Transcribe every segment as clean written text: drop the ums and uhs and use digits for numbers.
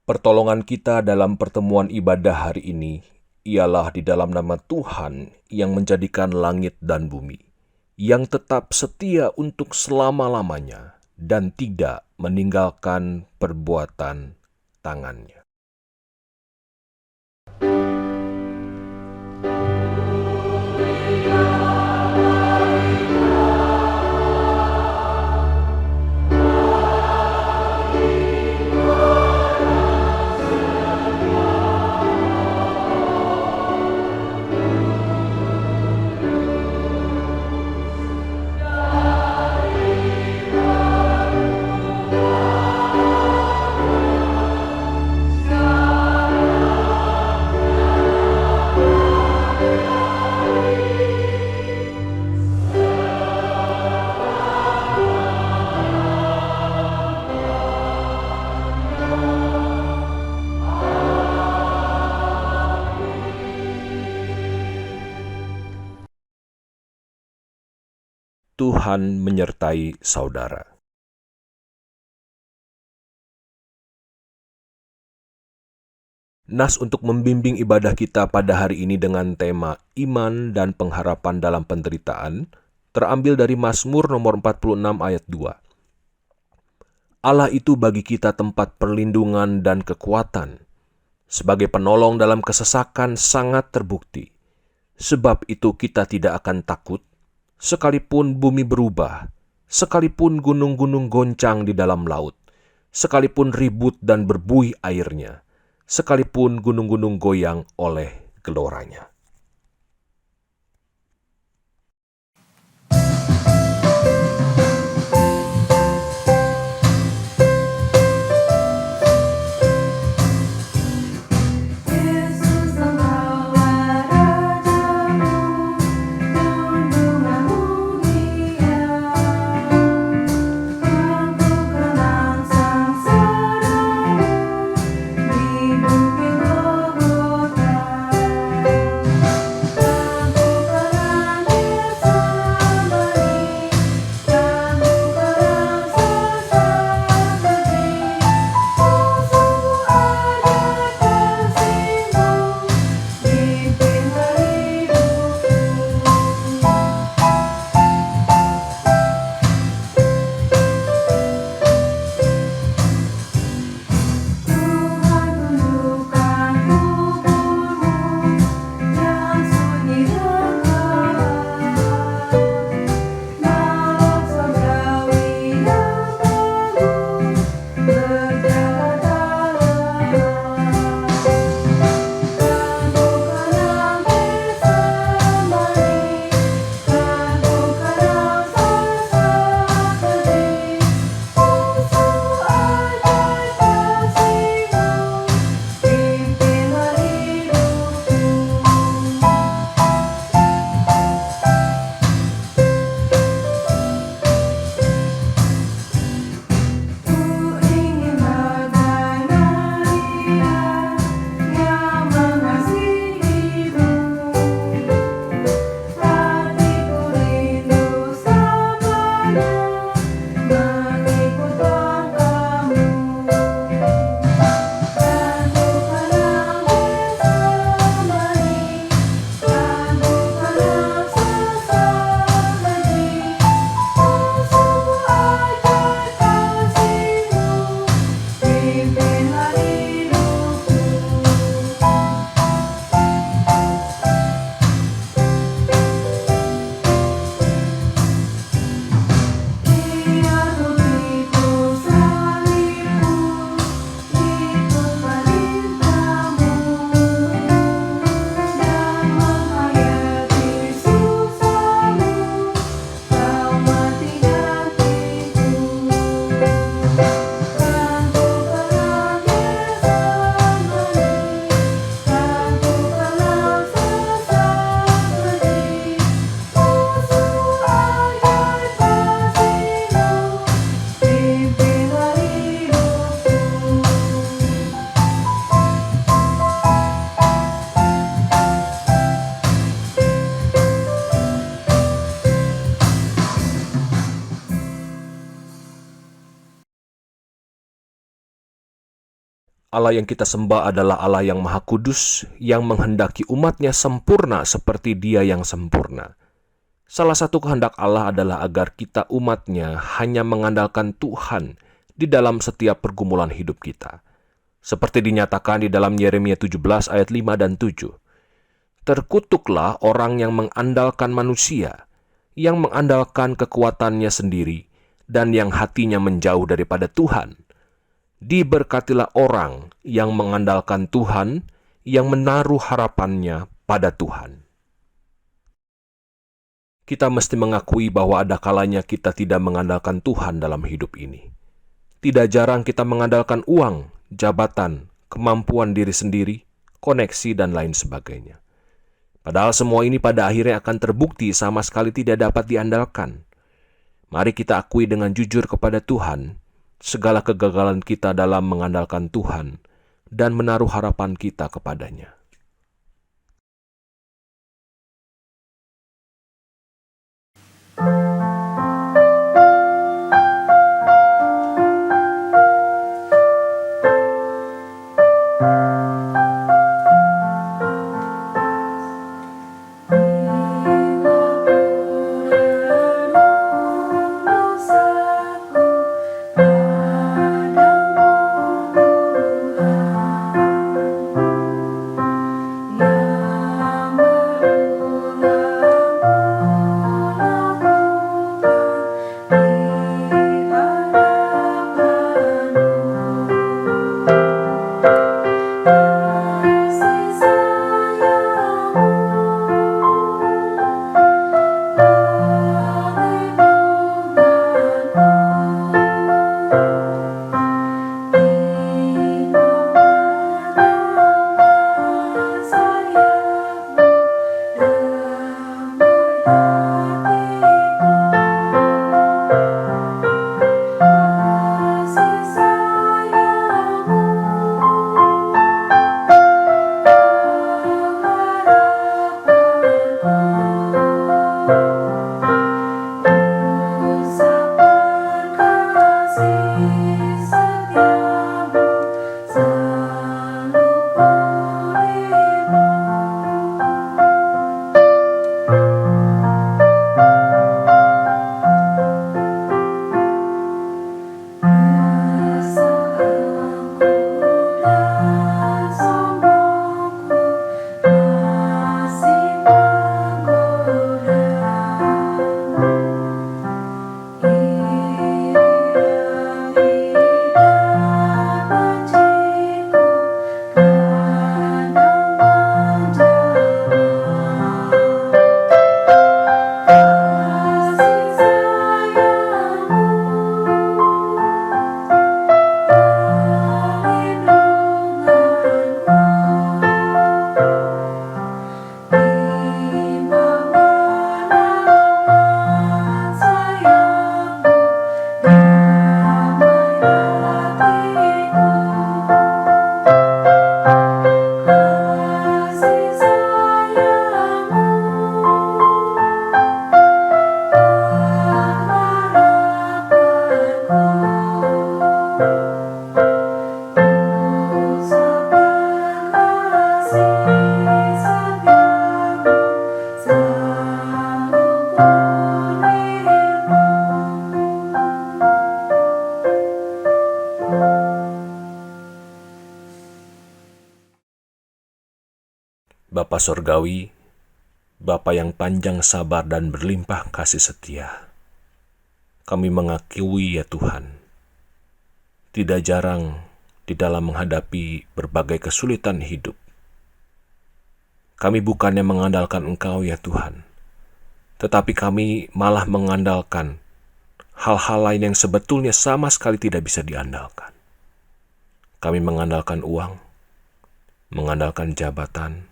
Pertolongan kita dalam pertemuan ibadah hari ini ialah di dalam nama Tuhan yang menjadikan langit dan bumi, yang tetap setia untuk selama-lamanya dan tidak meninggalkan perbuatan tangannya. Tuhan menyertai saudara. Nas untuk membimbing ibadah kita pada hari ini dengan tema Iman dan Pengharapan dalam Penderitaan terambil dari Mazmur nomor 46 ayat 2. Allah itu bagi kita tempat perlindungan dan kekuatan. Sebagai penolong dalam kesesakan sangat terbukti. Sebab itu kita tidak akan takut, sekalipun bumi berubah, sekalipun gunung-gunung goncang di dalam laut, sekalipun ribut dan berbuih airnya, sekalipun gunung-gunung goyang oleh geloranya. Allah yang kita sembah adalah Allah yang Maha Kudus, yang menghendaki umatnya sempurna seperti Dia yang sempurna. Salah satu kehendak Allah adalah agar kita umatnya hanya mengandalkan Tuhan di dalam setiap pergumulan hidup kita. Seperti dinyatakan di dalam Yeremia 17 ayat 5 dan 7. Terkutuklah orang yang mengandalkan manusia, yang mengandalkan kekuatannya sendiri, dan yang hatinya menjauh daripada Tuhan. Diberkatilah orang yang mengandalkan Tuhan, yang menaruh harapannya pada Tuhan. Kita mesti mengakui bahwa ada kalanya kita tidak mengandalkan Tuhan dalam hidup ini. Tidak jarang kita mengandalkan uang, jabatan, kemampuan diri sendiri, koneksi, dan lain sebagainya. Padahal semua ini pada akhirnya akan terbukti sama sekali tidak dapat diandalkan. Mari kita akui dengan jujur kepada Tuhan segala kegagalan kita dalam mengandalkan Tuhan dan menaruh harapan kita kepadanya. Bapa Sorgawi, Bapa yang panjang sabar dan berlimpah kasih setia, kami mengakui ya Tuhan, tidak jarang di dalam menghadapi berbagai kesulitan hidup, kami bukannya mengandalkan Engkau ya Tuhan, tetapi kami malah mengandalkan hal-hal lain yang sebetulnya sama sekali tidak bisa diandalkan. Kami mengandalkan uang, mengandalkan jabatan,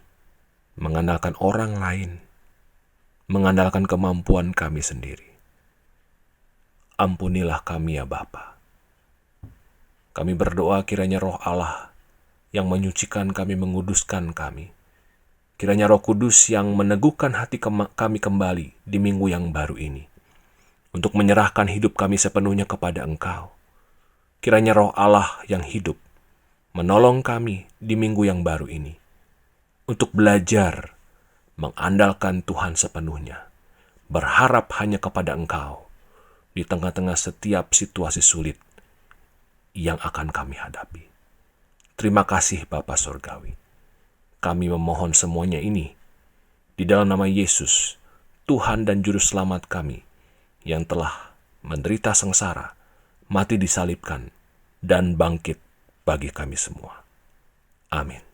mengandalkan orang lain, mengandalkan kemampuan kami sendiri. Ampunilah kami ya Bapa. Kami berdoa kiranya Roh Allah yang menyucikan kami, menguduskan kami. Kiranya Roh Kudus yang meneguhkan hati kami kembali di minggu yang baru ini, untuk menyerahkan hidup kami sepenuhnya kepada Engkau. Kiranya Roh Allah yang hidup menolong kami di minggu yang baru ini, untuk belajar mengandalkan Tuhan sepenuhnya, berharap hanya kepada Engkau di tengah-tengah setiap situasi sulit yang akan kami hadapi. Terima kasih Bapa Sorgawi. Kami memohon semuanya ini di dalam nama Yesus, Tuhan dan Juru Selamat kami, yang telah menderita sengsara, mati disalibkan, dan bangkit bagi kami semua. Amin.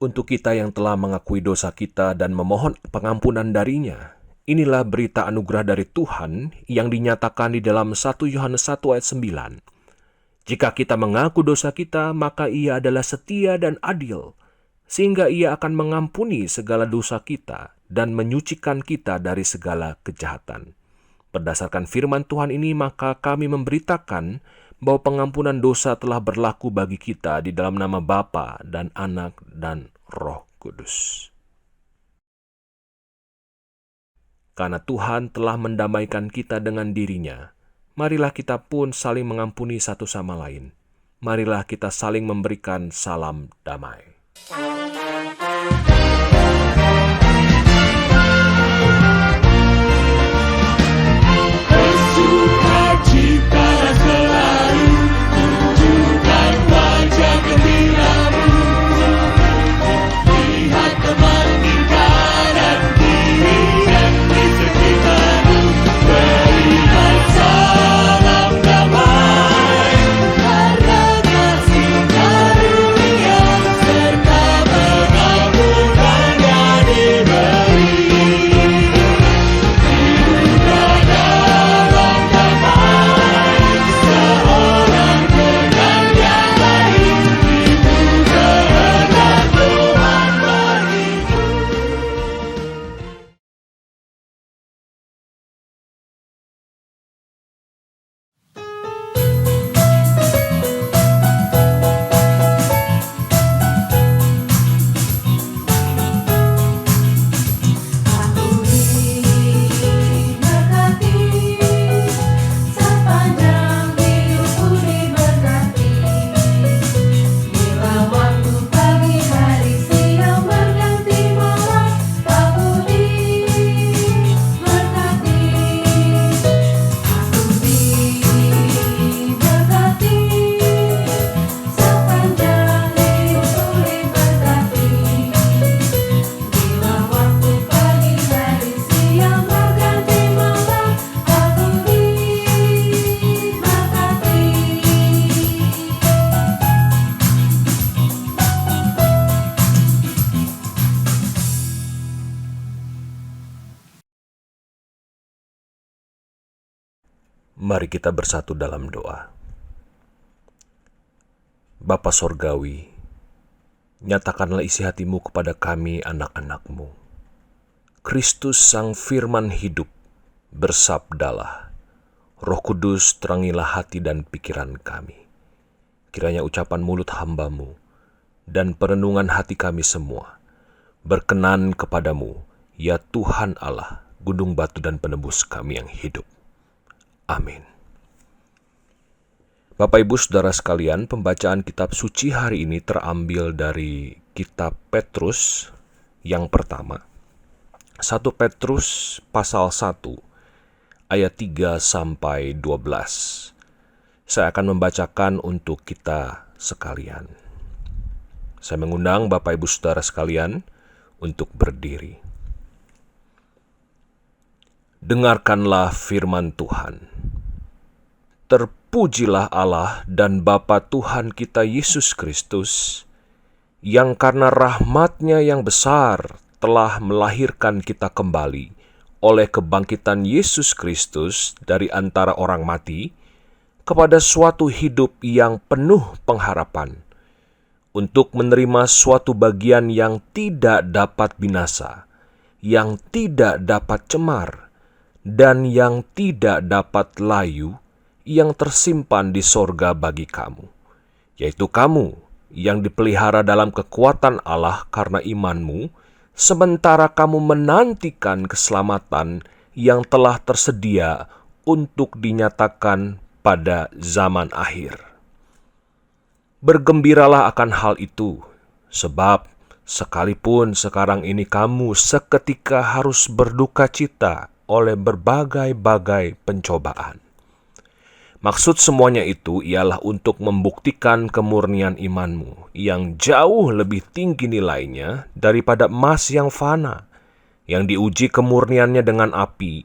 Untuk kita yang telah mengakui dosa kita dan memohon pengampunan darinya, inilah berita anugerah dari Tuhan yang dinyatakan di dalam 1 Yohanes 1 ayat 9. Jika kita mengaku dosa kita, maka Ia adalah setia dan adil, sehingga Ia akan mengampuni segala dosa kita dan menyucikan kita dari segala kejahatan. Berdasarkan firman Tuhan ini, maka kami memberitakan bahwa pengampunan dosa telah berlaku bagi kita di dalam nama Bapa dan Anak dan Roh Kudus. Karena Tuhan telah mendamaikan kita dengan diri-Nya, marilah kita pun saling mengampuni satu sama lain. Marilah kita saling memberikan salam damai. Mari kita bersatu dalam doa. Bapa Sorgawi, nyatakanlah isi hatimu kepada kami anak-anak-Mu. Kristus Sang Firman hidup, bersabdalah. Roh Kudus terangilah hati dan pikiran kami. Kiranya ucapan mulut hamba-Mu dan perenungan hati kami semua berkenan kepadamu, ya Tuhan Allah, gunung batu dan penebus kami yang hidup. Amin. Bapak Ibu Saudara sekalian, pembacaan kitab suci hari ini terambil dari kitab Petrus yang pertama. 1 Petrus pasal 1 ayat 3 sampai 12. Saya akan membacakan untuk kita sekalian. Saya mengundang Bapak Ibu Saudara sekalian untuk berdiri. Dengarkanlah firman Tuhan. Terpujilah Allah dan Bapa Tuhan kita Yesus Kristus, yang karena rahmat-Nya yang besar telah melahirkan kita kembali oleh kebangkitan Yesus Kristus dari antara orang mati kepada suatu hidup yang penuh pengharapan, untuk menerima suatu bagian yang tidak dapat binasa, yang tidak dapat cemar, dan yang tidak dapat layu, yang tersimpan di sorga bagi kamu, yaitu kamu yang dipelihara dalam kekuatan Allah karena imanmu, sementara kamu menantikan keselamatan yang telah tersedia untuk dinyatakan pada zaman akhir. Bergembiralah akan hal itu, sebab sekalipun sekarang ini kamu seketika harus berduka cita oleh berbagai-bagai pencobaan. Maksud semuanya itu ialah untuk membuktikan kemurnian imanmu yang jauh lebih tinggi nilainya daripada emas yang fana, yang diuji kemurniannya dengan api,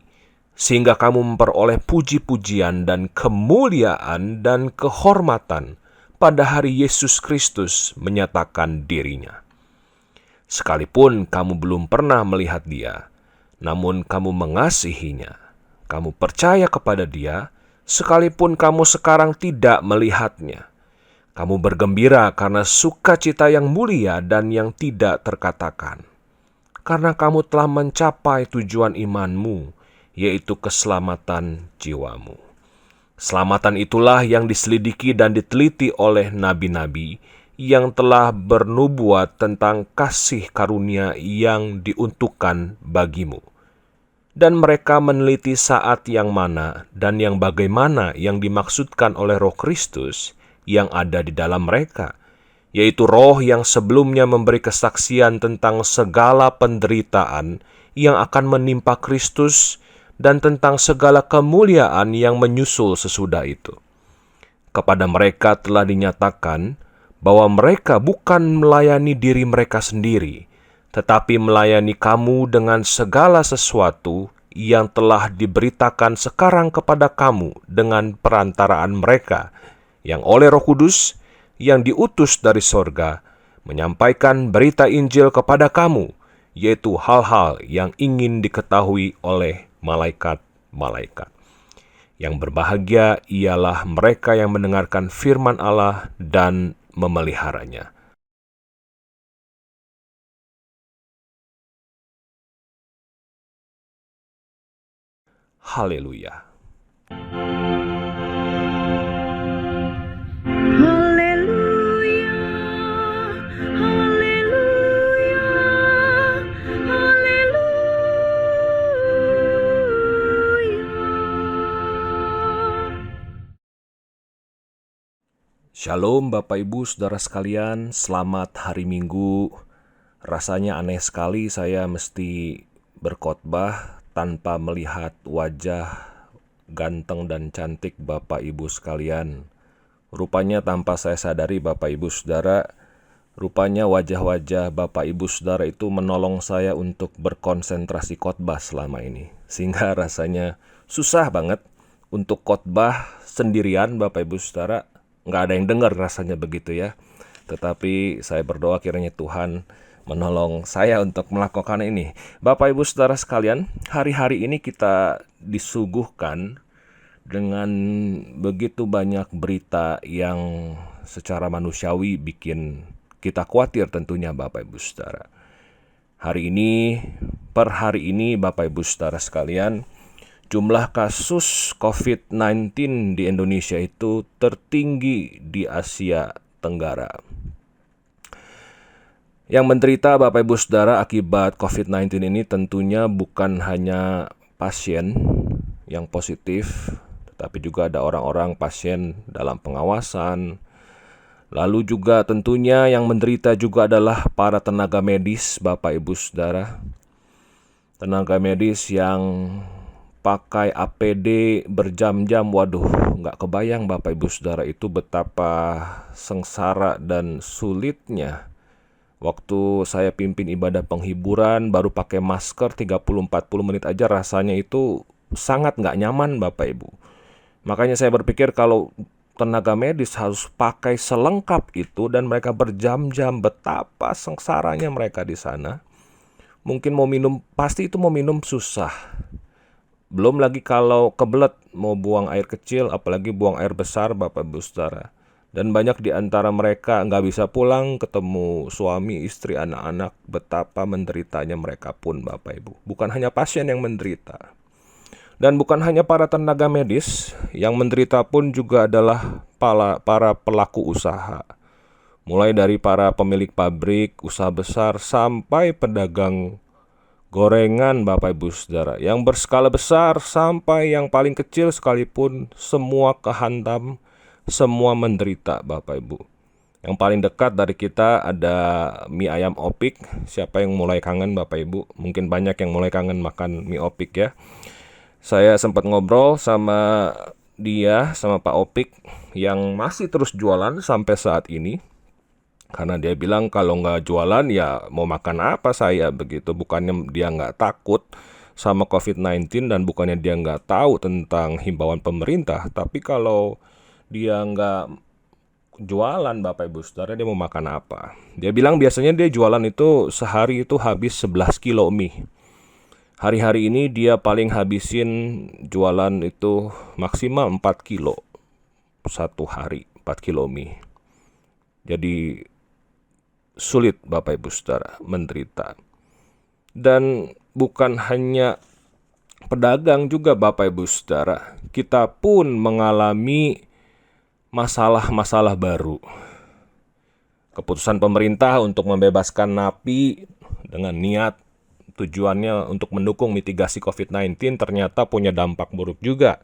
sehingga kamu memperoleh puji-pujian dan kemuliaan dan kehormatan pada hari Yesus Kristus menyatakan dirinya. Sekalipun kamu belum pernah melihat Dia, namun kamu mengasihinya, kamu percaya kepada Dia, sekalipun kamu sekarang tidak melihatnya. Kamu bergembira karena sukacita yang mulia dan yang tidak terkatakan, karena kamu telah mencapai tujuan imanmu, yaitu keselamatan jiwamu. Keselamatan itulah yang diselidiki dan diteliti oleh nabi-nabi yang telah bernubuat tentang kasih karunia yang diuntukkan bagimu. Dan mereka meneliti saat yang mana dan yang bagaimana yang dimaksudkan oleh Roh Kristus yang ada di dalam mereka, yaitu Roh yang sebelumnya memberi kesaksian tentang segala penderitaan yang akan menimpa Kristus dan tentang segala kemuliaan yang menyusul sesudah itu. Kepada mereka telah dinyatakan bahwa mereka bukan melayani diri mereka sendiri, tetapi melayani kamu dengan segala sesuatu yang telah diberitakan sekarang kepada kamu dengan perantaraan mereka, yang oleh Roh Kudus yang diutus dari sorga, menyampaikan berita Injil kepada kamu, yaitu hal-hal yang ingin diketahui oleh malaikat-malaikat. Yang berbahagia ialah mereka yang mendengarkan firman Allah dan memeliharanya. Haleluya. Haleluya, haleluya, haleluya. Shalom Bapak Ibu Saudara sekalian, selamat hari Minggu. Rasanya aneh sekali saya mesti berkhotbah tanpa melihat wajah ganteng dan cantik Bapak Ibu sekalian. Rupanya tanpa saya sadari Bapak Ibu Saudara, rupanya wajah-wajah Bapak Ibu Saudara itu menolong saya untuk berkonsentrasi khotbah selama ini. Sehingga rasanya susah banget untuk khotbah sendirian Bapak Ibu Saudara. Nggak ada yang dengar rasanya begitu ya. Tetapi saya berdoa kiranya Tuhan menolong saya untuk melakukan ini. Bapak Ibu Saudara sekalian, hari-hari ini kita disuguhkan dengan begitu banyak berita yang secara manusiawi bikin kita khawatir tentunya Bapak Ibu Saudara. Per hari ini Bapak Ibu Saudara sekalian, jumlah kasus COVID-19 di Indonesia itu tertinggi di Asia Tenggara. Yang menderita Bapak Ibu Saudara akibat COVID-19 ini tentunya bukan hanya pasien yang positif, tetapi juga ada orang-orang pasien dalam pengawasan. Lalu juga tentunya yang menderita juga adalah para tenaga medis Bapak Ibu Saudara. Tenaga medis yang pakai APD berjam-jam, waduh, nggak kebayang Bapak Ibu Saudara itu betapa sengsara dan sulitnya Waktu saya pimpin ibadah penghiburan, baru pakai masker 30-40 menit aja rasanya itu sangat nggak nyaman Bapak Ibu. Makanya saya berpikir kalau tenaga medis harus pakai selengkap itu dan mereka berjam-jam, betapa sengsaranya mereka di sana. Mungkin mau minum, pasti itu mau minum susah. Belum lagi kalau kebelet mau buang air kecil, apalagi buang air besar Bapak Ibu Saudara. Dan banyak di antara mereka nggak bisa pulang ketemu suami, istri, anak-anak. Betapa menderitanya mereka pun Bapak Ibu. Bukan hanya pasien yang menderita. Dan bukan hanya para tenaga medis, yang menderita pun juga adalah para pelaku usaha. Mulai dari para pemilik pabrik, usaha besar, sampai pedagang gorengan Bapak Ibu Saudara. Yang berskala besar sampai yang paling kecil sekalipun, semua kehantam, semua menderita Bapak Ibu. Yang paling dekat dari kita ada mie ayam Opik. Siapa yang mulai kangen Bapak Ibu? Mungkin banyak yang mulai kangen makan mie Opik ya. Saya sempat ngobrol sama dia, sama Pak Opik, yang masih terus jualan sampai saat ini. Karena dia bilang kalau nggak jualan ya mau makan apa saya begitu. Bukannya dia nggak takut sama COVID-19 dan bukannya dia nggak tahu tentang himbauan pemerintah. Tapi kalau dia nggak jualan Bapak Ibu Saudara, dia mau makan apa? Dia bilang biasanya dia jualan itu sehari itu habis 11 kilo mie. Hari-hari ini dia paling habisin jualan itu maksimal 4 kilo satu hari, 4 kilo mie. Jadi sulit Bapak Ibu Saudara, menderita. Dan bukan hanya pedagang juga Bapak Ibu Saudara, kita pun mengalami masalah-masalah baru. Keputusan pemerintah untuk membebaskan napi dengan niat tujuannya untuk mendukung mitigasi COVID-19 ternyata punya dampak buruk juga.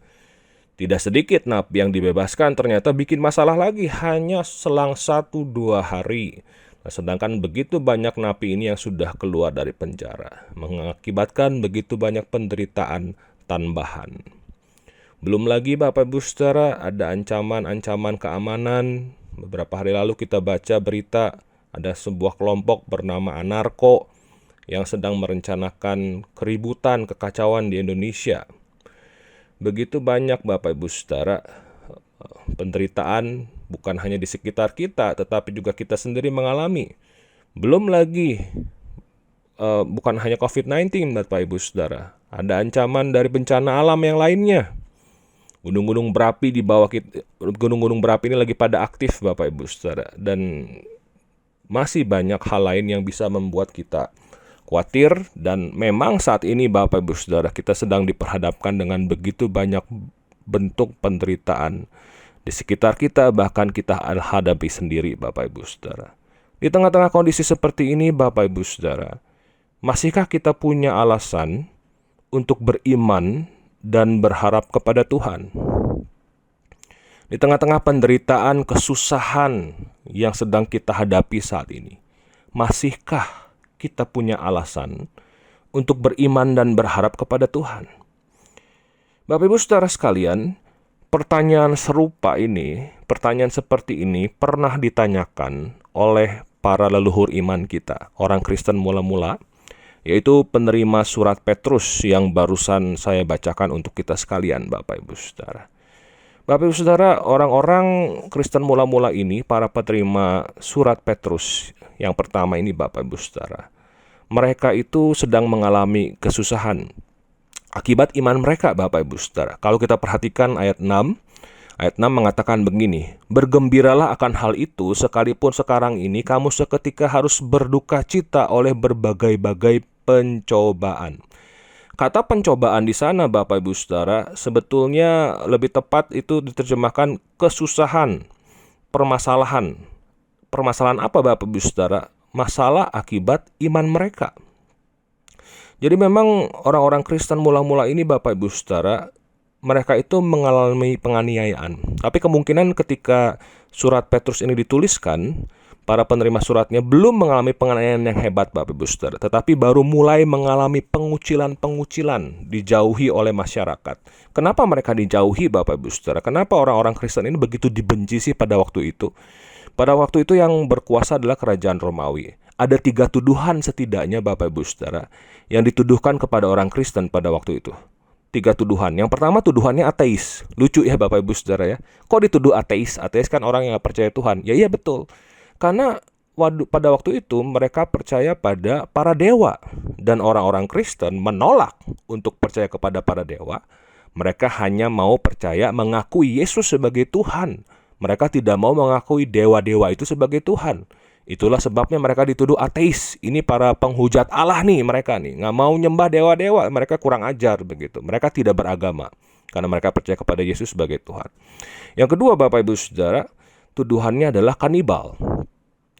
Tidak sedikit napi yang dibebaskan ternyata bikin masalah lagi hanya selang 1-2 hari. Nah, sedangkan begitu banyak napi ini yang sudah keluar dari penjara, mengakibatkan begitu banyak penderitaan tambahan. Belum lagi Bapak Ibu Saudara, ada ancaman-ancaman keamanan. Beberapa hari lalu kita baca berita ada sebuah kelompok bernama Anarko yang sedang merencanakan keributan, kekacauan di Indonesia. Begitu banyak Bapak Ibu Saudara, penderitaan bukan hanya di sekitar kita, tetapi juga kita sendiri mengalami. Belum lagi bukan hanya COVID-19 Bapak Ibu Saudara, ada ancaman dari bencana alam yang lainnya. Gunung-gunung berapi di bawah kita, gunung-gunung berapi ini lagi pada aktif Bapak Ibu Saudara, dan masih banyak hal lain yang bisa membuat kita khawatir. Dan memang saat ini Bapak Ibu Saudara, kita sedang diperhadapkan dengan begitu banyak bentuk penderitaan di sekitar kita, bahkan kita hadapi sendiri Bapak Ibu Saudara. Di tengah-tengah kondisi seperti ini Bapak Ibu Saudara, masihkah kita punya alasan untuk beriman dan berharap kepada Tuhan? Di tengah-tengah penderitaan, kesusahan yang sedang kita hadapi saat ini, masihkah kita punya alasan untuk beriman dan berharap kepada Tuhan? Bapak Ibu Saudara sekalian, pertanyaan serupa ini, pertanyaan seperti ini pernah ditanyakan oleh para leluhur iman kita, orang Kristen mula-mula, yaitu penerima surat Petrus yang barusan saya bacakan untuk kita sekalian Bapak Ibu Saudara. Bapak Ibu Saudara, orang-orang Kristen mula-mula ini, para penerima surat Petrus yang pertama ini Bapak Ibu Saudara, mereka itu sedang mengalami kesusahan akibat iman mereka Bapak Ibu Saudara. Kalau kita perhatikan ayat 6 mengatakan begini, "Bergembiralah akan hal itu, sekalipun sekarang ini kamu seketika harus berduka cita oleh berbagai-bagai pencobaan." Kata pencobaan di sana Bapak Ibu Saudara sebetulnya lebih tepat itu diterjemahkan kesusahan, permasalahan. Permasalahan apa Bapak Ibu Saudara? Masalah akibat iman mereka. Jadi memang orang-orang Kristen mula-mula ini Bapak Ibu Saudara, mereka itu mengalami penganiayaan. Tapi kemungkinan ketika surat Petrus ini dituliskan, para penerima suratnya belum mengalami penganiayaan yang hebat Bapak Ibu Saudara, tetapi baru mulai mengalami pengucilan-pengucilan, dijauhi oleh masyarakat. Kenapa mereka dijauhi Bapak Ibu Saudara? Kenapa orang-orang Kristen ini begitu dibenci sih pada waktu itu? Pada waktu itu yang berkuasa adalah kerajaan Romawi. Ada 3 tuduhan setidaknya Bapak Ibu Saudara yang dituduhkan kepada orang Kristen pada waktu itu. 3 tuduhan. Yang pertama tuduhannya ateis. Lucu ya Bapak Ibu Saudara ya. Kok dituduh ateis? Ateis kan orang yang gak percaya Tuhan. Ya iya betul. Karena pada waktu itu mereka percaya pada para dewa. Dan orang-orang Kristen menolak untuk percaya kepada para dewa. Mereka hanya mau percaya mengakui Yesus sebagai Tuhan. Mereka tidak mau mengakui dewa-dewa itu sebagai Tuhan. Itulah sebabnya mereka dituduh ateis. Ini para penghujat Allah nih mereka nih. Nggak mau nyembah dewa-dewa. Mereka kurang ajar begitu. Mereka tidak beragama. Karena mereka percaya kepada Yesus sebagai Tuhan. Yang kedua Bapak Ibu Saudara, tuduhannya adalah kanibal.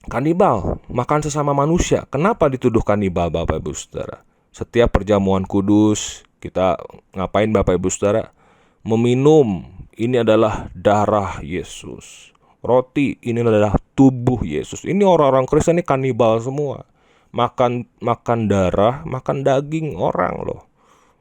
Kanibal, makan sesama manusia. Kenapa dituduh kanibal Bapak Ibu Saudara? Setiap perjamuan kudus, kita ngapain Bapak Ibu Saudara? Meminum, ini adalah darah Yesus. Roti, ini adalah tubuh Yesus. Ini orang-orang Kristen ini kanibal semua. Makan darah, makan daging orang loh.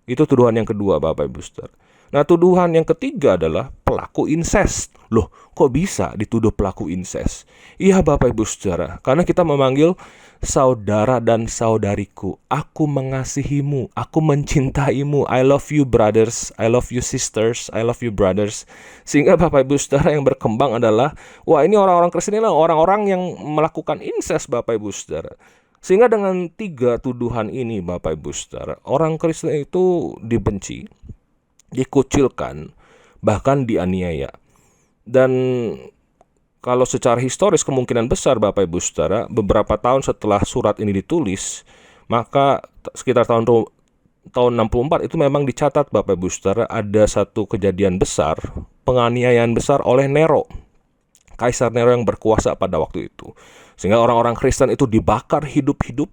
Itu tuduhan yang kedua Bapak Ibu Saudara. Nah, tuduhan yang ketiga adalah pelaku insest. Loh, kok bisa dituduh pelaku insest? Iya Bapak Ibu Saudara, karena kita memanggil saudara dan saudariku. Aku mengasihimu, aku mencintaimu. I love you brothers, I love you sisters, I love you brothers. Sehingga Bapak Ibu Saudara yang berkembang adalah, wah ini orang-orang Kristen ini orang-orang yang melakukan insest Bapak Ibu Saudara. Sehingga dengan 3 tuduhan ini Bapak Ibu Saudara, orang Kristen itu dibenci, dikucilkan, bahkan dianiaya. Dan kalau secara historis kemungkinan besar Bapak Ibu Saudara, beberapa tahun setelah surat ini ditulis, maka sekitar tahun 64 itu memang dicatat Bapak Ibu Saudara ada satu kejadian besar, penganiayaan besar oleh Nero. Kaisar Nero yang berkuasa pada waktu itu. Sehingga orang-orang Kristen itu dibakar hidup-hidup,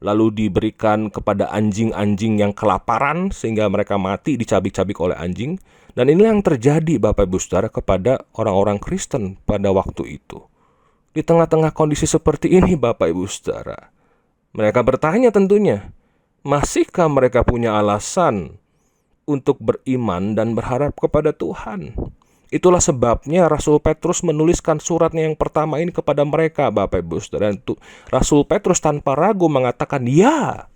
lalu diberikan kepada anjing-anjing yang kelaparan sehingga mereka mati dicabik-cabik oleh anjing. Dan inilah yang terjadi Bapak Ibu Saudara kepada orang-orang Kristen pada waktu itu. Di tengah-tengah kondisi seperti ini Bapak Ibu Saudara, mereka bertanya tentunya, masihkah mereka punya alasan untuk beriman dan berharap kepada Tuhan? Itulah sebabnya Rasul Petrus menuliskan suratnya yang pertama ini kepada mereka Bapak Ibu Saudara. Dan Rasul Petrus tanpa ragu mengatakan, ya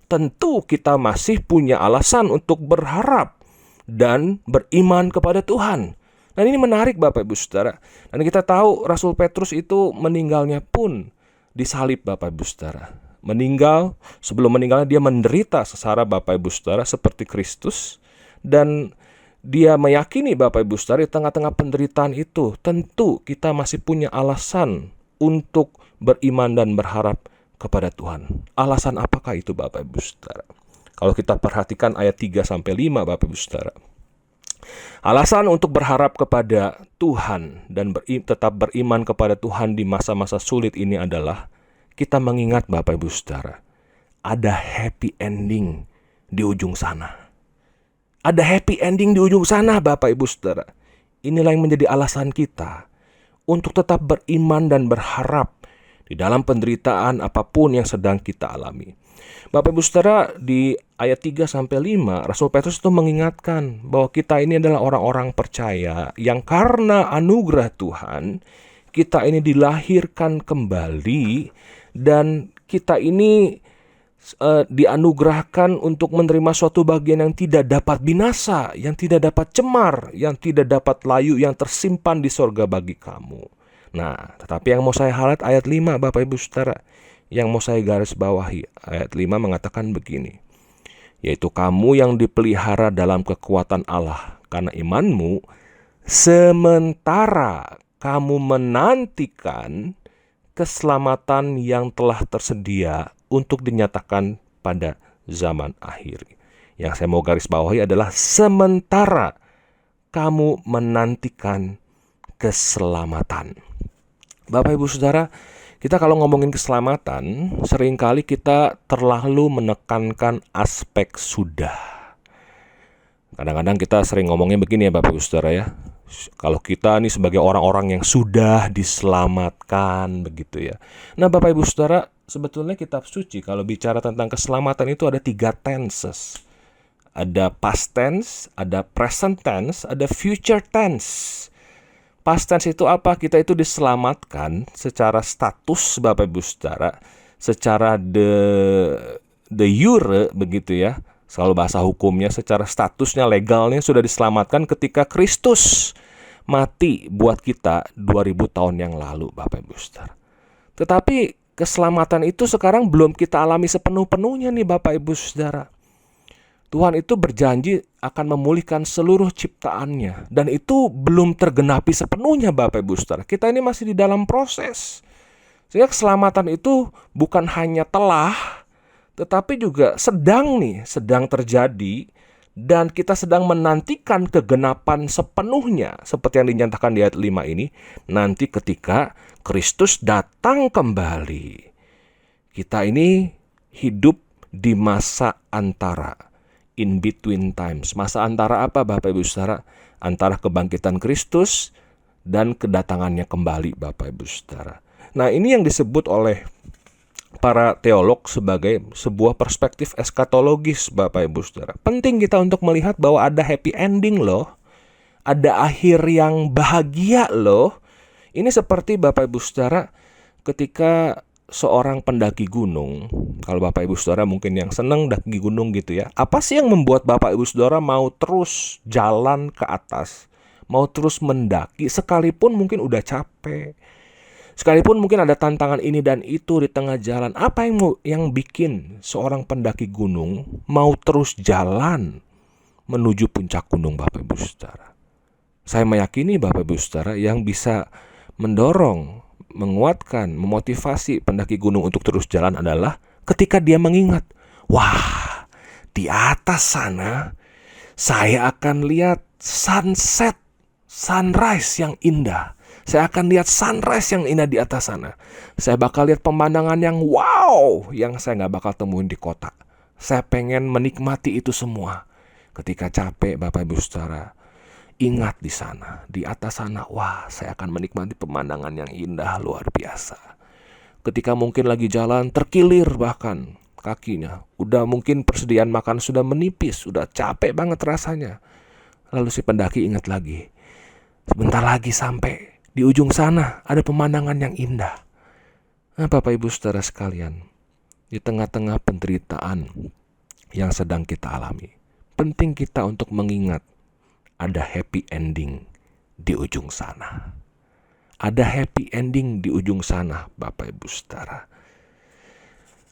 tentu kita masih punya alasan untuk berharap dan beriman kepada Tuhan. Dan ini menarik Bapak Ibu Saudara. Dan kita tahu Rasul Petrus itu meninggalnya pun disalib Bapak Ibu Saudara. Sebelum meninggalnya dia menderita sengsara Bapak Ibu Saudara seperti Kristus. Dan dia meyakini Bapak Ibu Saudara di tengah-tengah penderitaan itu tentu kita masih punya alasan untuk beriman dan berharap kepada Tuhan. Alasan apakah itu Bapak Ibu Saudara? Kalau kita perhatikan ayat 3-5 Bapak Ibu Saudara. Alasan untuk berharap kepada Tuhan dan tetap beriman kepada Tuhan di masa-masa sulit ini adalah kita mengingat Bapak Ibu Saudara, ada happy ending di ujung sana. Ada happy ending di ujung sana Bapak Ibu Saudara. Inilah yang menjadi alasan kita untuk tetap beriman dan berharap di dalam penderitaan apapun yang sedang kita alami. Bapak Ibu Saudara, di ayat 3-5 Rasul Petrus itu mengingatkan bahwa kita ini adalah orang-orang percaya yang karena anugerah Tuhan kita ini dilahirkan kembali dan kita ini dianugerahkan untuk menerima suatu bagian yang tidak dapat binasa, yang tidak dapat cemar, yang tidak dapat layu, yang tersimpan di sorga bagi kamu. Nah, tetapi yang mau saya highlight ayat 5 Bapak Ibu Saudara, yang mau saya garis bawahi, ayat 5 mengatakan begini, yaitu kamu yang dipelihara dalam kekuatan Allah karena imanmu, sementara kamu menantikan keselamatan yang telah tersedia untuk dinyatakan pada zaman akhir. Yang saya mau garis bawahi adalah sementara kamu menantikan keselamatan. Bapak Ibu Saudara, kita kalau ngomongin keselamatan, seringkali kita terlalu menekankan aspek sudah. Kadang-kadang kita sering ngomongnya begini ya Bapak Ibu Saudara ya. Kalau kita nih sebagai orang-orang yang sudah diselamatkan begitu ya. Nah Bapak Ibu Saudara, sebetulnya kitab suci kalau bicara tentang keselamatan itu ada 3 tenses. Ada past tense, ada present tense, ada future tense. Past tense itu apa? Kita itu diselamatkan secara status, Bapak Ibu Saudara, secara de jure begitu ya. Selalu bahasa hukumnya, secara statusnya, legalnya sudah diselamatkan ketika Kristus mati buat kita 2000 tahun yang lalu, Bapak Ibu Saudara. Tetapi keselamatan itu sekarang belum kita alami sepenuh-penuhnya nih Bapak Ibu Saudara. Tuhan itu berjanji akan memulihkan seluruh ciptaannya. Dan itu belum tergenapi sepenuhnya Bapak Ibu Saudara. Kita ini masih di dalam proses. Sehingga keselamatan itu bukan hanya telah, tetapi juga sedang terjadi. Dan kita sedang menantikan kegenapan sepenuhnya. Seperti yang dinyatakan di ayat 5 ini. Nanti ketika Kristus datang kembali. Kita ini hidup di masa antara. In between times. Masa antara apa Bapak Ibu Saudara? Antara kebangkitan Kristus dan kedatangannya kembali Bapak Ibu Saudara. Nah, ini yang disebut oleh para teolog sebagai sebuah perspektif eskatologis Bapak Ibu Saudara. Penting kita untuk melihat bahwa ada happy ending loh. Ada akhir yang bahagia loh. Ini seperti Bapak Ibu Saudara ketika seorang pendaki gunung. Kalau Bapak Ibu Saudara mungkin yang senang daki gunung gitu ya. Apa sih yang membuat Bapak Ibu Saudara mau terus jalan ke atas? Mau terus mendaki sekalipun mungkin udah capek. Sekalipun mungkin ada tantangan ini dan itu di tengah jalan. Apa yang bikin seorang pendaki gunung mau terus jalan menuju puncak gunung Bapak Ibu Saudara? Saya meyakini Bapak Ibu Saudara yang bisa mendorong, menguatkan, memotivasi pendaki gunung untuk terus jalan adalah ketika dia mengingat, wah, di atas sana saya akan lihat sunset, sunrise yang indah. Saya akan lihat sunrise yang indah di atas sana. Saya bakal lihat pemandangan yang wow, yang saya nggak bakal temuin di kota. Saya pengen menikmati itu semua. Ketika capek Bapak Ibu Saudara, ingat di sana, di atas sana, wah, saya akan menikmati pemandangan yang indah luar biasa. Ketika mungkin lagi jalan, terkilir bahkan kakinya. Udah mungkin persediaan makan sudah menipis, sudah capek banget rasanya. Lalu si pendaki ingat lagi, sebentar lagi sampai. Di ujung sana ada pemandangan yang indah. Nah, Bapak Ibu Saudara sekalian, di tengah-tengah penderitaan yang sedang kita alami, penting kita untuk mengingat ada happy ending di ujung sana. Ada happy ending di ujung sana, Bapak Ibu Saudara.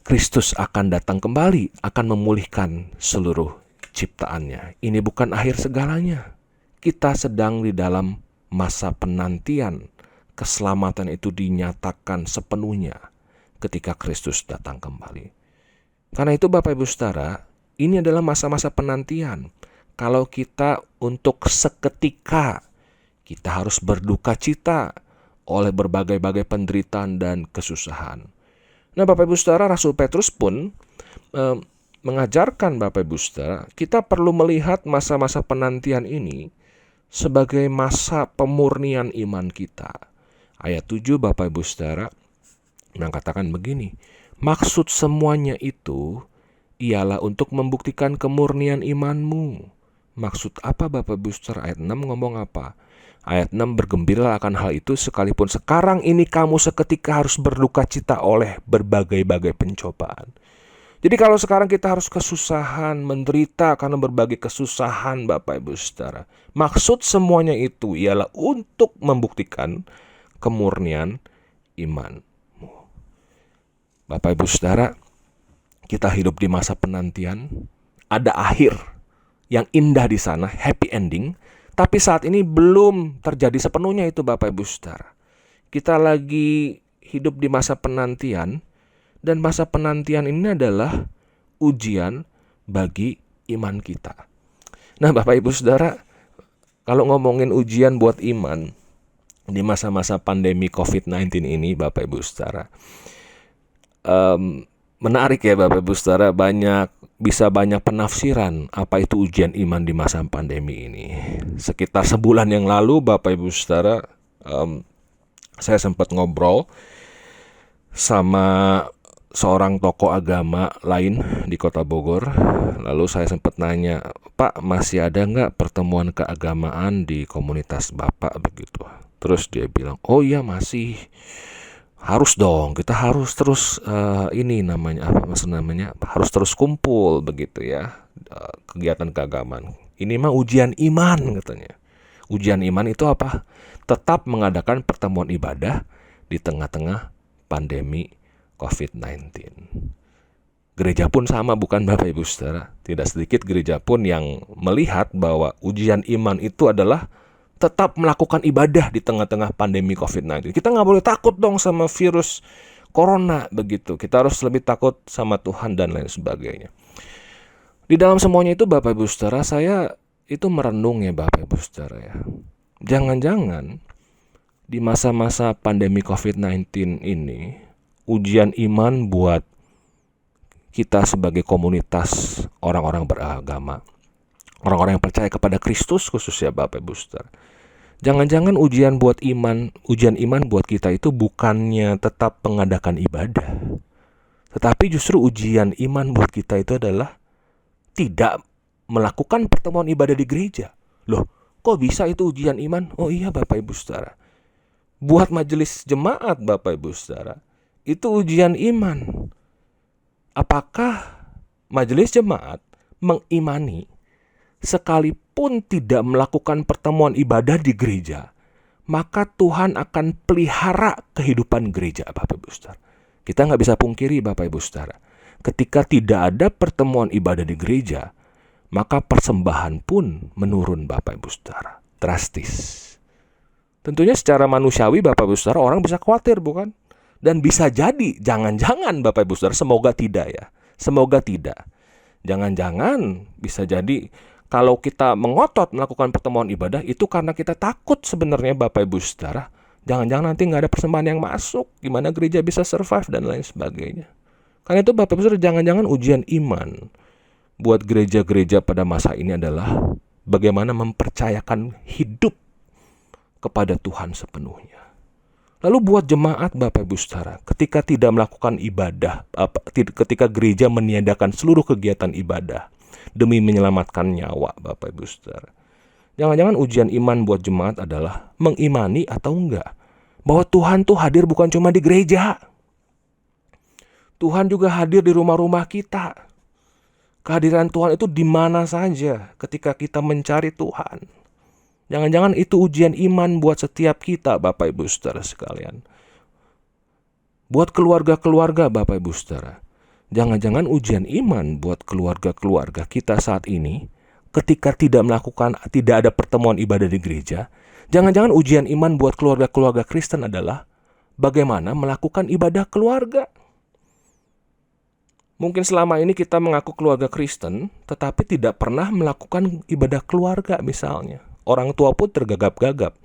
Kristus akan datang kembali, akan memulihkan seluruh ciptaannya. Ini bukan akhir segalanya. Kita sedang di dalam masa penantian. Keselamatan itu dinyatakan sepenuhnya ketika Kristus datang kembali. Karena itu Bapak Ibu Saudara, ini adalah masa-masa penantian. Kalau kita untuk seketika, kita harus berduka cita oleh berbagai-bagai penderitaan dan kesusahan. Nah Bapak Ibu Saudara, Rasul Petrus pun mengajarkan Bapak Ibu Saudara, kita perlu melihat masa-masa penantian ini sebagai masa pemurnian iman kita. Ayat 7 Bapak Ibu Saudara mengatakan begini, maksud semuanya itu ialah untuk membuktikan kemurnian imanmu. Maksud apa Bapak Ibu Saudara? Ayat 6 ngomong apa? Ayat 6, bergembira akan hal itu sekalipun sekarang ini kamu seketika harus berduka cita oleh berbagai-bagai pencobaan. Jadi kalau sekarang kita harus kesusahan, menderita karena berbagai kesusahan Bapak Ibu Saudara. Maksud semuanya itu ialah untuk membuktikan kemurnian imanmu. Bapak Ibu Saudara, kita hidup di masa penantian. Ada akhir yang indah di sana, happy ending. Tapi saat ini belum terjadi sepenuhnya itu Bapak Ibu Saudara. Kita lagi hidup di masa penantian. Dan masa penantian ini adalah ujian bagi iman kita. Nah Bapak Ibu Saudara, kalau ngomongin ujian buat iman di masa-masa pandemi COVID-19 ini Bapak Ibu Saudara, menarik ya Bapak Ibu Saudara, bisa banyak penafsiran apa itu ujian iman di masa pandemi ini. Sekitar sebulan yang lalu Bapak Ibu Saudara, saya sempat ngobrol sama seorang tokoh agama lain di kota Bogor. Lalu saya sempat nanya, Pak, masih ada nggak pertemuan keagamaan di komunitas Bapak begitu? Terus dia bilang, oh iya masih harus dong, kita harus terus ini namanya apa namanya harus terus kumpul begitu ya, kegiatan keagamaan. Ini mah ujian iman katanya. Ujian iman itu apa? Tetap mengadakan pertemuan ibadah di tengah-tengah pandemi COVID-19. Gereja pun sama, bukan Bapak Ibu Saudara? Tidak sedikit gereja pun yang melihat bahwa ujian iman itu adalah tetap melakukan ibadah di tengah-tengah pandemi COVID-19. Kita nggak boleh takut dong sama virus corona begitu. Kita harus lebih takut sama Tuhan dan lain sebagainya. Di dalam semuanya itu Bapak Ibu Saudara, saya itu merenung ya Bapak Ibu Saudara ya. Jangan-jangan di masa-masa pandemi COVID-19 ini, ujian iman buat kita sebagai komunitas orang-orang beragama, orang-orang yang percaya kepada Kristus khususnya Bapak Ibu Saudara. Jangan-jangan ujian iman buat kita itu bukannya tetap mengadakan ibadah, tetapi justru ujian iman buat kita itu adalah tidak melakukan pertemuan ibadah di gereja. Loh, kok bisa itu ujian iman? Oh iya Bapak Ibu Saudara. Buat majelis jemaat Bapak Ibu Saudara, itu ujian iman. Apakah majelis jemaat mengimani sekalipun tidak melakukan pertemuan ibadah di gereja, maka Tuhan akan pelihara kehidupan gereja Bapak Ibu Saudara? Kita nggak bisa pungkiri Bapak Ibu Saudara, ketika tidak ada pertemuan ibadah di gereja, maka persembahan pun menurun Bapak Ibu Saudara, drastis. Tentunya secara manusiawi Bapak Ibu Saudara, orang bisa khawatir bukan? Dan bisa jadi, jangan-jangan Bapak Ibu Saudara, semoga tidak ya. Semoga tidak. Jangan-jangan bisa jadi kalau kita mengotot melakukan pertemuan ibadah itu karena kita takut sebenarnya Bapak Ibu Saudara. Jangan-jangan nanti nggak ada persembahan yang masuk. Gimana gereja bisa survive dan lain sebagainya. Karena itu Bapak Ibu Saudara, jangan-jangan ujian iman buat gereja-gereja pada masa ini adalah bagaimana mempercayakan hidup kepada Tuhan sepenuhnya. Lalu buat jemaat Bapak Ibu Saudara, ketika tidak melakukan ibadah, ketika gereja meniadakan seluruh kegiatan ibadah demi menyelamatkan nyawa Bapak Ibu Saudara, jangan-jangan ujian iman buat jemaat adalah mengimani atau enggak bahwa Tuhan tuh hadir bukan cuma di gereja. Tuhan juga hadir di rumah-rumah kita. Kehadiran Tuhan itu di mana saja ketika kita mencari Tuhan. Jangan-jangan itu ujian iman buat setiap kita Bapak Ibu Saudara sekalian. Buat keluarga-keluarga Bapak Ibu Saudara, jangan-jangan ujian iman buat keluarga-keluarga kita saat ini ketika tidak ada pertemuan ibadah di gereja. Jangan-jangan ujian iman buat keluarga-keluarga Kristen adalah bagaimana melakukan ibadah keluarga. Mungkin selama ini kita mengaku keluarga Kristen, tetapi tidak pernah melakukan ibadah keluarga misalnya. Orang tua pun tergagap-gagap,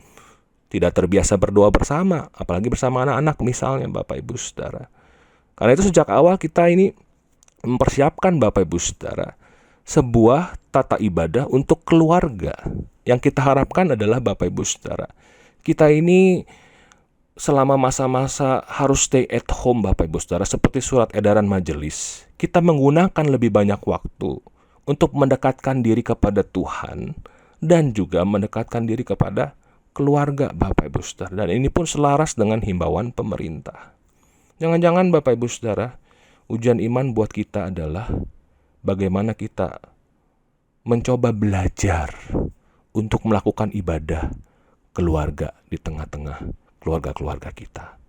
tidak terbiasa berdoa bersama, apalagi bersama anak-anak misalnya Bapak Ibu Saudara. Karena itu sejak awal kita ini mempersiapkan Bapak Ibu Saudara sebuah tata ibadah untuk keluarga. Yang kita harapkan adalah Bapak Ibu Saudara, kita ini selama masa-masa harus stay at home Bapak Ibu Saudara, seperti surat edaran majelis, kita menggunakan lebih banyak waktu untuk mendekatkan diri kepada Tuhan dan juga mendekatkan diri kepada keluarga Bapak Ibu Saudara. Dan ini pun selaras dengan himbauan pemerintah. Jangan-jangan Bapak Ibu Saudara, ujian iman buat kita adalah bagaimana kita mencoba belajar untuk melakukan ibadah keluarga di tengah-tengah keluarga-keluarga kita.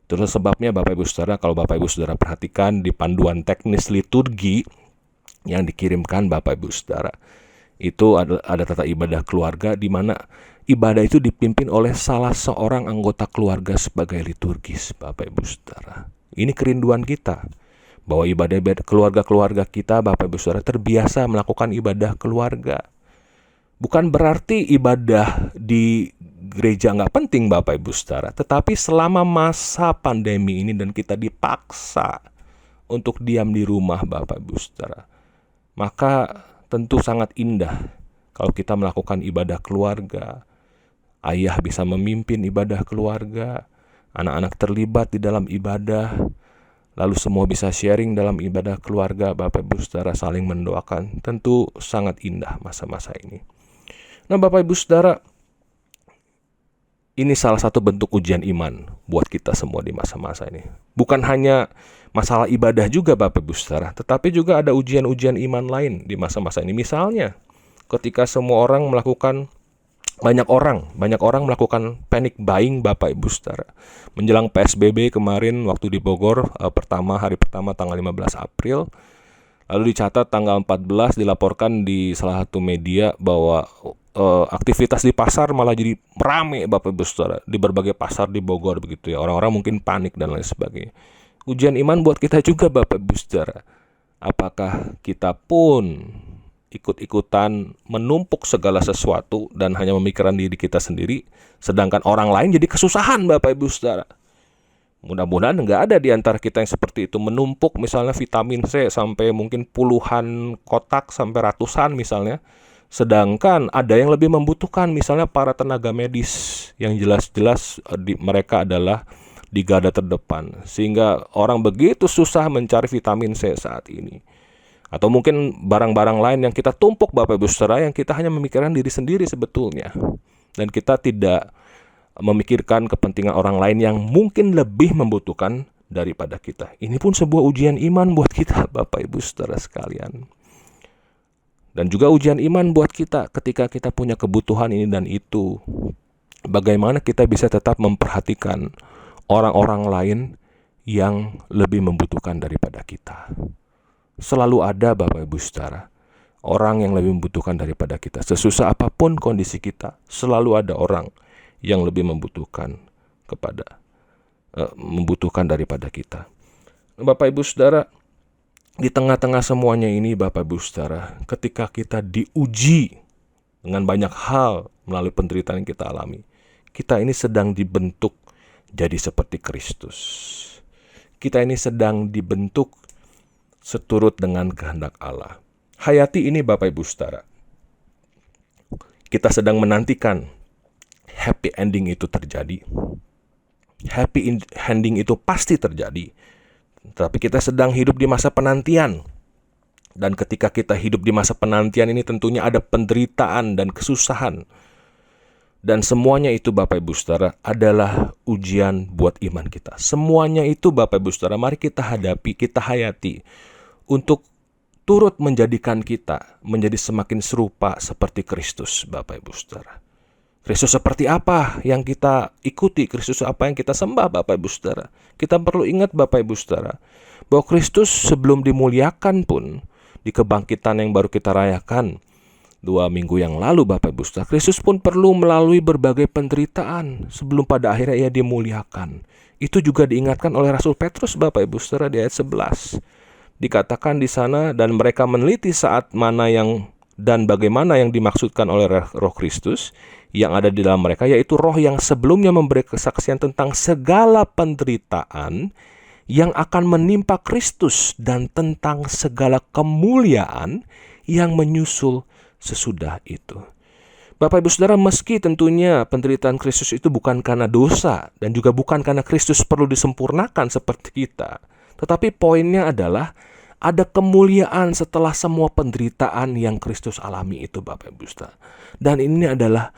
Itulah sebabnya Bapak Ibu Saudara, kalau Bapak Ibu Saudara perhatikan di panduan teknis liturgi yang dikirimkan Bapak Ibu Saudara, itu ada tata ibadah keluarga di mana ibadah itu dipimpin oleh salah seorang anggota keluarga sebagai liturgis Bapak Ibu Saudara. Ini kerinduan kita bahwa ibadah keluarga-keluarga kita Bapak Ibu Saudara terbiasa melakukan ibadah keluarga. Bukan berarti ibadah di gereja nggak penting Bapak Ibu Saudara, tetapi selama masa pandemi ini dan kita dipaksa untuk diam di rumah Bapak Ibu Saudara, maka tentu sangat indah kalau kita melakukan ibadah keluarga. Ayah bisa memimpin ibadah keluarga, anak-anak terlibat di dalam ibadah, lalu semua bisa sharing dalam ibadah keluarga Bapak Ibu Saudara, saling mendoakan. Tentu sangat indah masa-masa ini. Nah Bapak Ibu Saudara, Ini salah satu bentuk ujian iman buat kita semua di masa-masa ini. Bukan hanya masalah ibadah juga Bapak Ibu Saudara, tetapi juga ada ujian-ujian iman lain di masa-masa ini. Misalnya, ketika semua orang melakukan banyak orang melakukan panic buying Bapak Ibu Saudara. Menjelang PSBB kemarin waktu di Bogor, hari pertama tanggal 15 April, lalu dicatat tanggal 14 dilaporkan di salah satu media bahwa aktivitas di pasar malah jadi rame Bapak Ibu Saudara, di berbagai pasar di Bogor begitu ya. Orang-orang mungkin panik dan lain sebagainya. Ujian iman buat kita juga Bapak Ibu Saudara. Apakah kita pun ikut-ikutan menumpuk segala sesuatu dan hanya memikirkan diri kita sendiri, sedangkan orang lain jadi kesusahan Bapak Ibu Saudara? Mudah-mudahan nggak ada di antara kita yang seperti itu, menumpuk misalnya vitamin C sampai mungkin puluhan kotak sampai ratusan misalnya. Sedangkan ada yang lebih membutuhkan, misalnya para tenaga medis yang jelas-jelas mereka adalah di garda terdepan, sehingga orang begitu susah mencari vitamin C saat ini. Atau mungkin barang-barang lain yang kita tumpuk Bapak Ibu Saudara, yang kita hanya memikirkan diri sendiri sebetulnya, dan kita tidak memikirkan kepentingan orang lain yang mungkin lebih membutuhkan daripada kita. Ini pun sebuah ujian iman buat kita Bapak Ibu Saudara sekalian. Dan juga ujian iman buat kita ketika kita punya kebutuhan ini dan itu. Bagaimana kita bisa tetap memperhatikan orang-orang lain yang lebih membutuhkan daripada kita. Selalu ada Bapak Ibu Saudara, orang yang lebih membutuhkan daripada kita. Sesusah apapun kondisi kita, selalu ada orang yang lebih membutuhkan daripada kita. Bapak Ibu Saudara, di tengah-tengah semuanya ini Bapak Ibu Saudara, ketika kita diuji dengan banyak hal melalui penderitaan yang kita alami, kita ini sedang dibentuk jadi seperti Kristus. Kita ini sedang dibentuk seturut dengan kehendak Allah. Hayati ini Bapak Ibu Saudara, kita sedang menantikan happy ending itu terjadi. Happy ending itu pasti terjadi. Tapi kita sedang hidup di masa penantian. Dan ketika kita hidup di masa penantian ini tentunya ada penderitaan dan kesusahan. Dan semuanya itu Bapak Ibu Saudara adalah ujian buat iman kita. Semuanya itu Bapak Ibu Saudara, mari kita hadapi, kita hayati untuk turut menjadikan kita menjadi semakin serupa seperti Kristus Bapak Ibu Saudara. Kristus seperti apa yang kita ikuti, Kristus apa yang kita sembah Bapak Ibu Saudara. Kita perlu ingat Bapak Ibu Saudara, bahwa Kristus sebelum dimuliakan pun, di kebangkitan yang baru kita rayakan 2 minggu yang lalu Bapak Ibu Saudara, Kristus pun perlu melalui berbagai penderitaan sebelum pada akhirnya ia dimuliakan. Itu juga diingatkan oleh Rasul Petrus Bapak Ibu Saudara di ayat 11. Dikatakan di sana, dan mereka meneliti saat mana yang dan bagaimana yang dimaksudkan oleh Roh Kristus yang ada di dalam mereka, yaitu roh yang sebelumnya memberi kesaksian tentang segala penderitaan yang akan menimpa Kristus dan tentang segala kemuliaan yang menyusul sesudah itu. Bapak Ibu Saudara, meski tentunya penderitaan Kristus itu bukan karena dosa dan juga bukan karena Kristus perlu disempurnakan seperti kita, tetapi poinnya adalah ada kemuliaan setelah semua penderitaan yang Kristus alami itu Bapak Ibu Saudara. Dan ini adalah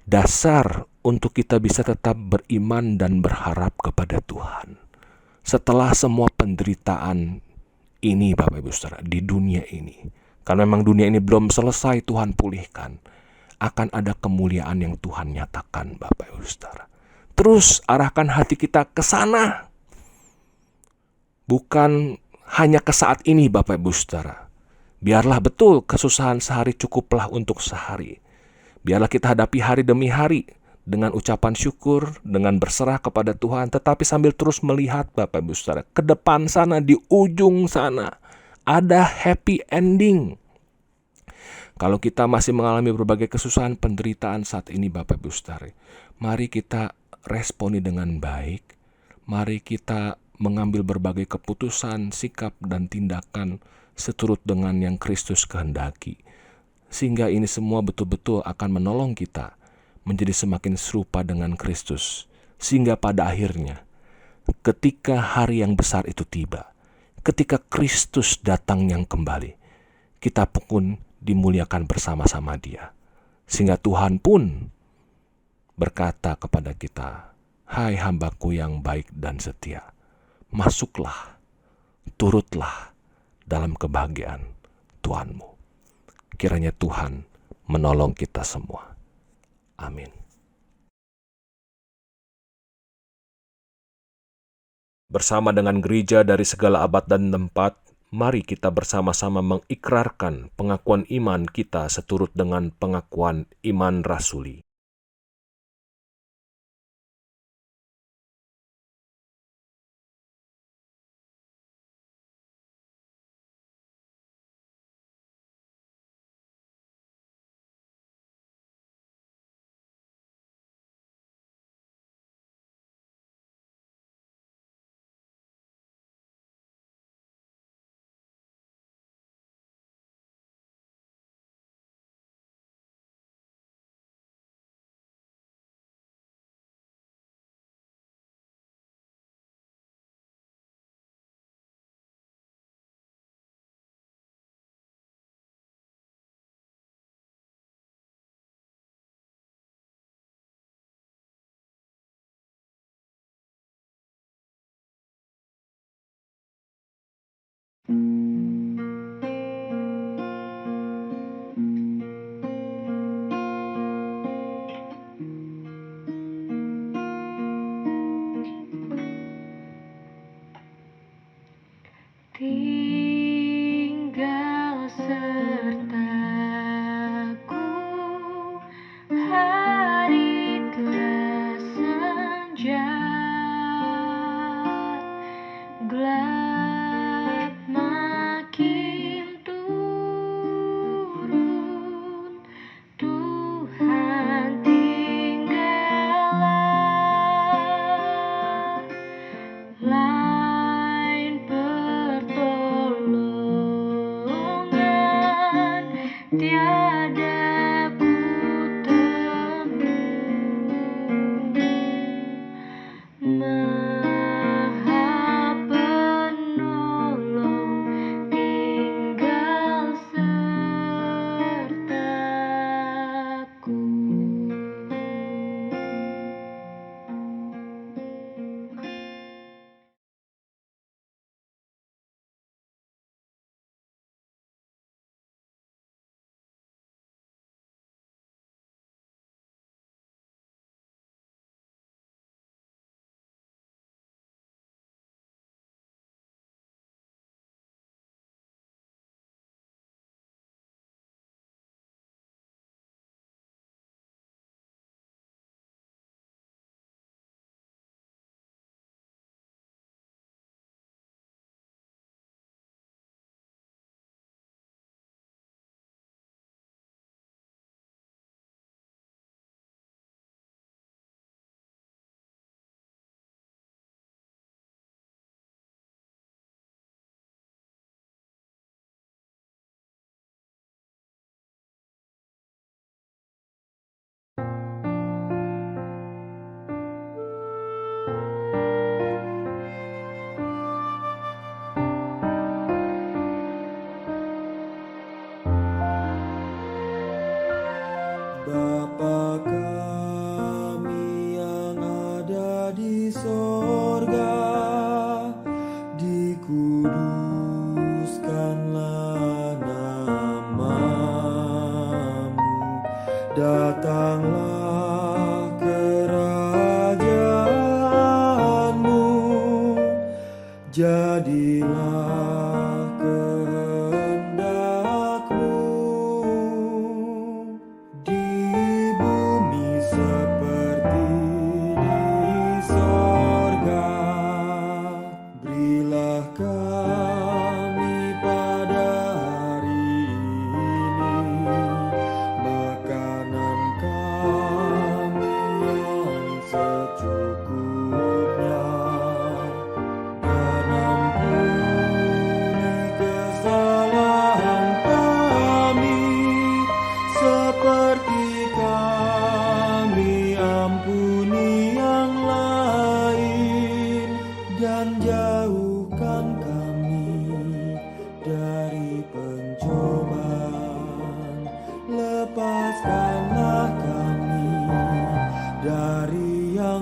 dasar untuk kita bisa tetap beriman dan berharap kepada Tuhan. Setelah semua penderitaan ini Bapak Ibu Saudara di dunia ini, karena memang dunia ini belum selesai Tuhan pulihkan, akan ada kemuliaan yang Tuhan nyatakan Bapak Ibu Saudara. Terus arahkan hati kita ke sana. Bukan hanya ke saat ini Bapak Ibu Saudara. Biarlah betul kesusahan sehari cukuplah untuk sehari. Biarlah kita hadapi hari demi hari dengan ucapan syukur, dengan berserah kepada Tuhan, tetapi sambil terus melihat Bapak Ibu Saudara, ke depan sana, di ujung sana, ada happy ending. Kalau kita masih mengalami berbagai kesusahan, penderitaan saat ini Bapak Ibu Saudara, mari kita responi dengan baik. Mari kita mengambil berbagai keputusan, sikap, dan tindakan seturut dengan yang Kristus kehendaki. Sehingga ini semua betul-betul akan menolong kita menjadi semakin serupa dengan Kristus. Sehingga pada akhirnya, ketika hari yang besar itu tiba, ketika Kristus datang yang kembali, kita pun dimuliakan bersama-sama Dia. Sehingga Tuhan pun berkata kepada kita, "Hai hambaku yang baik dan setia, masuklah, turutlah dalam kebahagiaan Tuhanmu." Kiranya Tuhan menolong kita semua. Amin. Bersama dengan gereja dari segala abad dan tempat, mari kita bersama-sama mengikrarkan pengakuan iman kita seturut dengan pengakuan iman rasuli. Tinggal sertaku, hari telah senja, gelap makin turun, Tuhan tinggallah, lain pertolongan tiada ku temui. Maha Penolong tinggal sertaku. Bapa kami yang ada di sorga, dikuduskanlah namamu, datanglah kerajaanmu, jadilah kehendakmu di bumi seperti di sorga. Berilah kami pada hari ini makanan kami yang secukupnya, dan ampuni kesalahan kami seperti kami ampuni yang lain, dan jauhkan kami dari pencobaan, lepaskanlah kami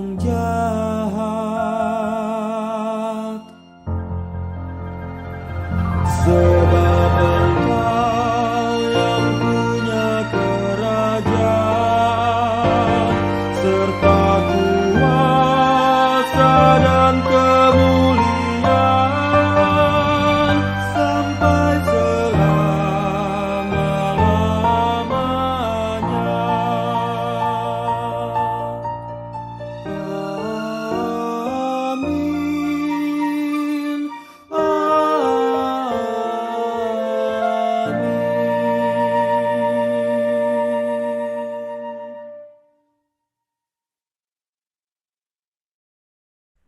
yang jahat. Sebab Engkau yang punya kerajaan serta kuasa dan kemuliaan sampai selama-lamanya. Amin.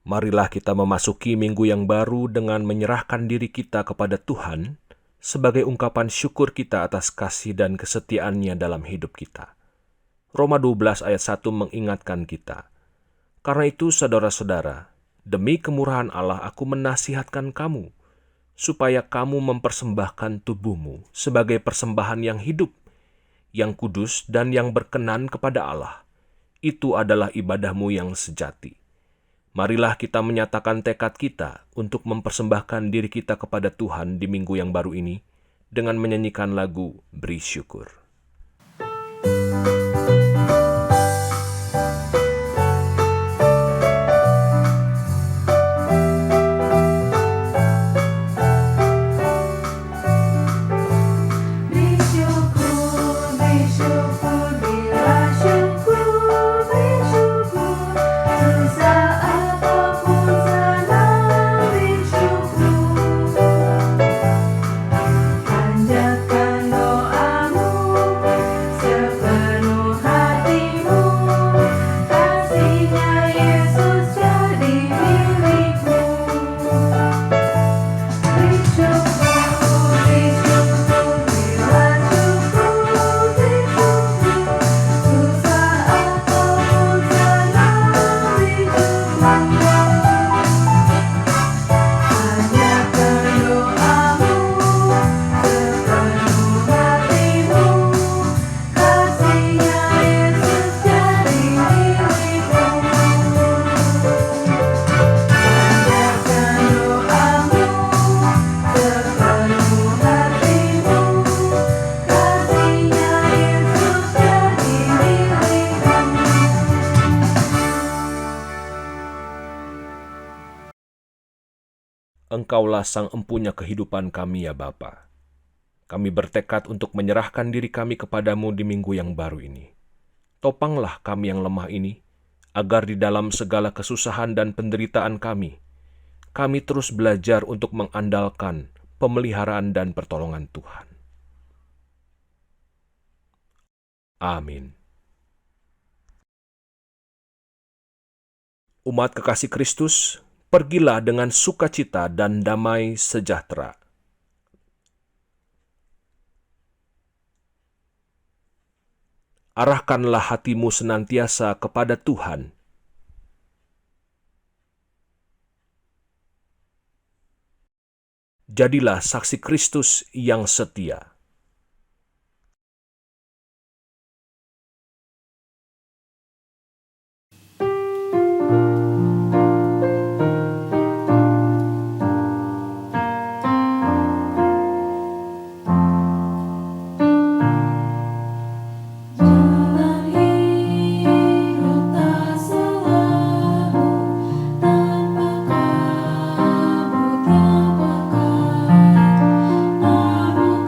Marilah kita memasuki minggu yang baru dengan menyerahkan diri kita kepada Tuhan sebagai ungkapan syukur kita atas kasih dan kesetiaan-Nya dalam hidup kita. Roma 12 ayat 1 mengingatkan kita, "Karena itu, saudara-saudara, demi kemurahan Allah aku menasihatkan kamu, supaya kamu mempersembahkan tubuhmu sebagai persembahan yang hidup, yang kudus dan yang berkenan kepada Allah. Itu adalah ibadahmu yang sejati." Marilah kita menyatakan tekad kita untuk mempersembahkan diri kita kepada Tuhan di minggu yang baru ini dengan menyanyikan lagu Beri Syukur. Bersyukur, bila syukur, bersyukur, sesaat apapun senang bersyukur. Panjatkan doamu sepenuh hatimu, kasihnya Yesus jadi milikmu. Bersyukur, bersyukur, bila syukur, bersyukur, susah ataupun senang bersyukur. Panjatkan doamu sepenuh hatimu, kasihnya Yesus jadi milikmu. Panjatkan doamu sepenuh hatimu, kasihnya Yesus jadi milikmu. Engkaulah sang empunya kehidupan kami ya Bapa. Kami bertekad untuk menyerahkan diri kami kepadamu di minggu yang baru ini. Topanglah kami yang lemah ini, agar di dalam segala kesusahan dan penderitaan kami terus belajar untuk mengandalkan pemeliharaan dan pertolongan Tuhan. Amin. Umat kekasih Kristus, pergilah dengan sukacita dan damai sejahtera. Arahkanlah hatimu senantiasa kepada Tuhan. Jadilah saksi Kristus yang setia. Jalan hidup tak selalu tanpa kabut yang pekat, namun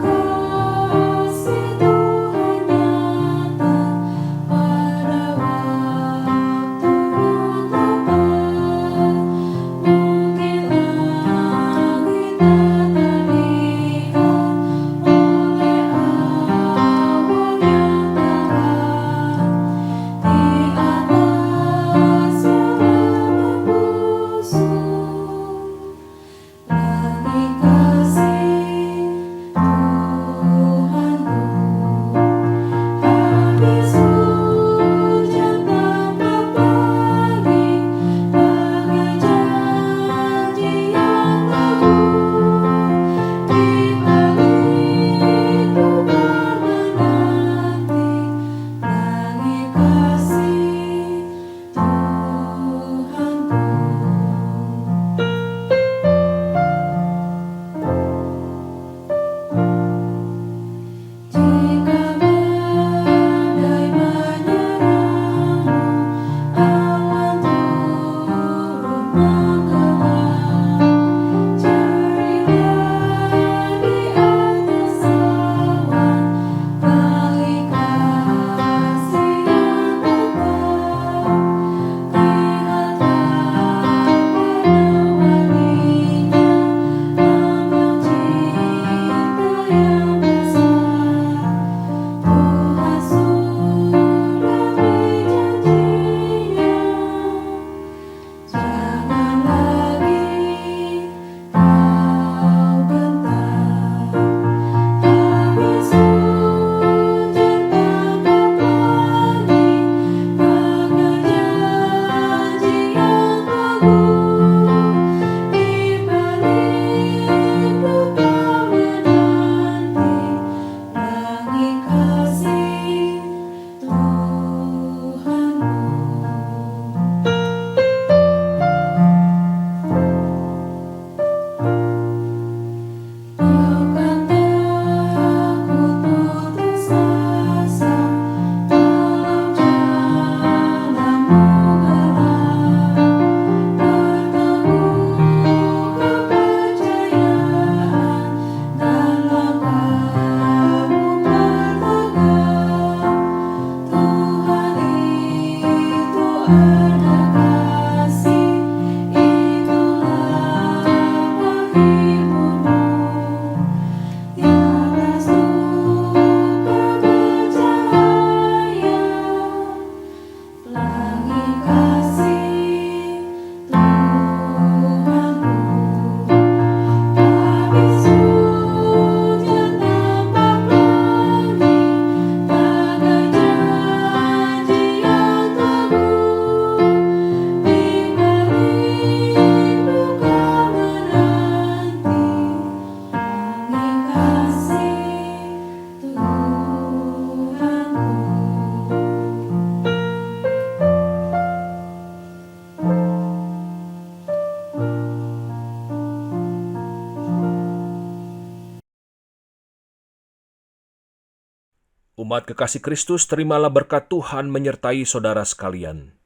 Umat kekasih Kristus, terimalah berkat Tuhan menyertai saudara sekalian.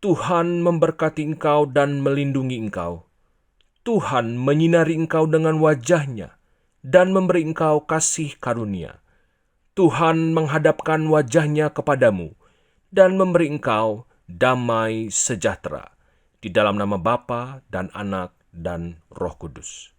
Tuhan memberkati engkau dan melindungi engkau. Tuhan menyinari engkau dengan wajah-Nya dan memberi engkau kasih karunia. Tuhan menghadapkan wajah-Nya kepadamu dan memberi engkau damai sejahtera. Di dalam nama Bapa dan Anak dan Roh Kudus.